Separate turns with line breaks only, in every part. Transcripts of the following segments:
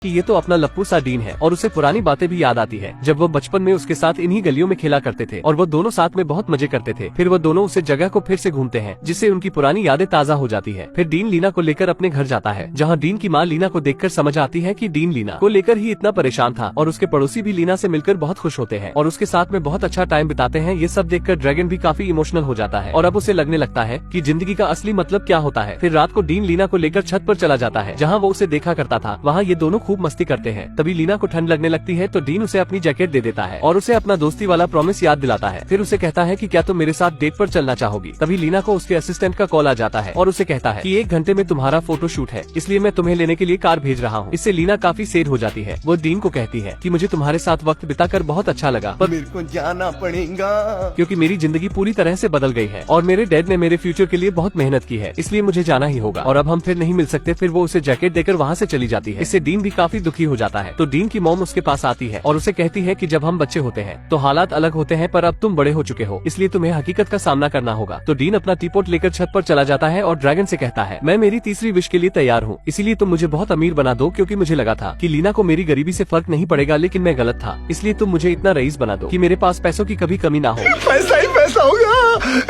कि ये तो अपना लप्पू सा डीन है और उसे पुरानी बातें भी याद आती है जब वो बचपन में उसके साथ इन्हीं गलियों में खेला करते थे और वो दोनों साथ में बहुत मजे करते थे। फिर वो दोनों उसे जगह को फिर से घूमते हैं जिससे उनकी पुरानी यादें ताजा हो जाती है। फिर डीन लीना को लेकर अपने घर जाता है जहाँ डीन की माँ लीना को देखकर समझ आती है कि डीन लीना को लेकर ही इतना परेशान था और उसके पड़ोसी भी लीना से मिलकर बहुत खुश होते हैं और उसके साथ में बहुत अच्छा टाइम बिताते हैं। ये सब देखकर ड्रैगन भी काफी इमोशनल हो जाता है और अब उसे लगने लगता है कि जिंदगी का असली मतलब क्या होता है। फिर रात को डीन लीना को लेकर छत पर चला जाता है जहाँ वो उसे देखा करता था। वहाँ ये दोनों खूब मस्ती करते हैं। तभी लीना को ठंड लगने लगती है तो डीन उसे अपनी जैकेट दे देता है और उसे अपना दोस्ती वाला प्रॉमिस याद दिलाता है। फिर उसे कहता है कि क्या तुम मेरे साथ डेट पर चलना चाहोगी। तभी लीना को उसके असिस्टेंट का कॉल आ जाता है और उसे कहता है कि 1 घंटे में तुम्हारा फोटो शूट है, इसलिए मैं तुम्हें लेने के लिए कार भेज रहा हूँ। इससे लीना काफी सैड हो जाती है। वो डीन को कहती है कि मुझे तुम्हारे साथ वक्त बिताकर बहुत अच्छा लगा, पर
मेरे को जाना पड़ेगा
क्योंकि मेरी जिंदगी पूरी तरह से बदल गई है और मेरे डैड ने मेरे फ्यूचर के लिए बहुत मेहनत की है, इसलिए मुझे जाना ही होगा और अब हम फिर नहीं मिल सकते। फिर वो उसे जैकेट देकर वहाँ से चली जाती है। इससे डीन भी काफी दुखी हो जाता है। तो डीन की मॉम उसके पास आती है और उसे कहती है कि जब हम बच्चे होते हैं तो हालात अलग होते हैं, पर अब तुम बड़े हो चुके हो, इसलिए तुम्हें हकीकत का सामना करना होगा। तो डीन अपना टीपॉट लेकर छत पर चला जाता है और ड्रैगन से कहता है, मैं मेरी तीसरी विश के लिए तैयार हूँ, इसीलिए तुम मुझे बहुत अमीर बना दो, क्योंकि मुझे लगा था कि लीना को मेरी गरीबी से फर्क नहीं पड़ेगा, लेकिन मैं गलत था। इसलिए तुम मुझे इतना रईस बना दो कि मेरे पास पैसों की कभी कमी ना हो।
पैसा ही पैसा होगा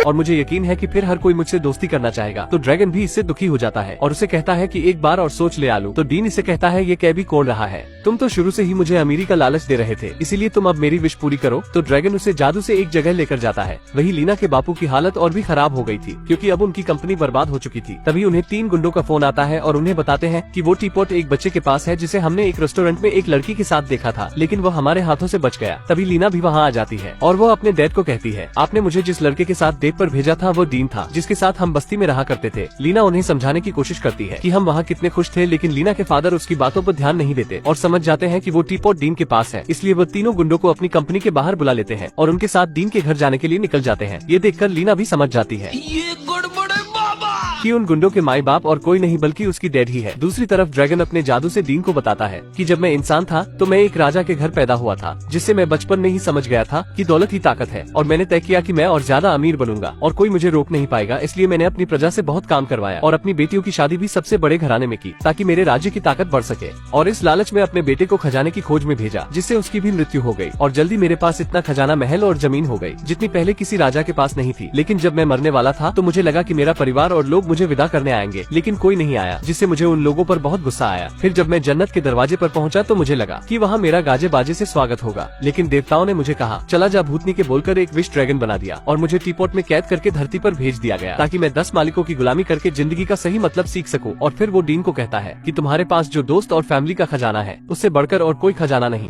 और मुझे यकीन है कि फिर हर कोई मुझसे दोस्ती करना चाहेगा। तो ड्रैगन भी इससे दुखी हो जाता है और उसे कहता है कि एक बार और सोच ले आलू। तो डीन इसे कहता है, ये कैबी कौन रहा है, तुम तो शुरू से ही मुझे अमीरी का लालच दे रहे थे, इसीलिए तुम अब मेरी विश पूरी करो। तो ड्रैगन उसे जादू से एक जगह लेकर जाता है। वही लीना के बापू की हालत और भी खराब हो गई थी, क्योंकि अब उनकी कंपनी बर्बाद हो चुकी थी। तभी उन्हें 3 गुंडों का फोन आता है और उन्हें बताते हैं कि वो टीपॉट एक बच्चे के पास है जिसे हमने एक रेस्टोरेंट में एक लड़की के साथ देखा था, लेकिन वो हमारे हाथों से बच गया। तभी लीना भी वहाँ आ जाती है और वो अपने डैड को कहती है, आपने मुझे जिस लड़के के साथ डेट पर भेजा था वो डीन था, जिसके साथ हम बस्ती में रहा करते थे। लीना उन्हें समझाने की कोशिश करती है कि हम वहाँ कितने खुश थे, लेकिन लीना के फादर उसकी बातों पर ध्यान नहीं देते और समझ जाते हैं कि वो टीपॉट डीन के पास है। इसलिए वो तीनों गुंडों को अपनी कंपनी के बाहर बुला लेते हैं और उनके साथ डीन के घर जाने के लिए निकल जाते हैं। ये देखकर लीना भी समझ जाती है
ये गड़बड़ है बाबा
कि उन गुंडों के माई बाप और कोई नहीं बल्कि उसकी डैड ही है। दूसरी तरफ ड्रैगन अपने जादू से डीन को बताता है कि जब मैं इंसान था तो मैं एक राजा के घर पैदा हुआ था, जिससे मैं बचपन में ही समझ गया था कि दौलत ही ताकत है और मैंने तय किया कि मैं और ज्यादा अमीर बनूंगा और कोई मुझे रोक नहीं पाएगा। इसलिए मैंने अपनी प्रजा से बहुत काम करवाया और अपनी बेटियों की शादी भी सबसे बड़े घराने में की, ताकि मेरे राज्य की ताकत बढ़ सके। और इस लालच में अपने बेटे को खजाने की खोज में भेजा, जिससे उसकी भी मृत्यु हो गई और जल्दी मेरे पास इतना खजाना, महल और जमीन हो गई जितनी पहले किसी राजा के पास नहीं थी। लेकिन जब मैं मरने वाला था तो मुझे लगा कि मेरा परिवार और लोग मुझे विदा करने आएंगे, लेकिन कोई नहीं आया, जिससे मुझे उन लोगों पर बहुत गुस्सा आया। फिर जब मैं जन्नत के दरवाजे पर पहुंचा तो मुझे लगा कि वहाँ मेरा गाजे बाजे से स्वागत होगा, लेकिन देवताओं ने मुझे कहा, चला जा भूतनी के बोलकर एक विश ड्रैगन बना दिया और मुझे टीपॉट में कैद करके धरती पर भेज दिया गया, ताकि मैं 10 मालिकों की गुलामी करके जिंदगी का सही मतलब सीख सकूं। और फिर वो डीन को कहता है कि तुम्हारे पास जो दोस्त और फैमिली का खजाना है, उससे बढ़कर और कोई खजाना नहीं।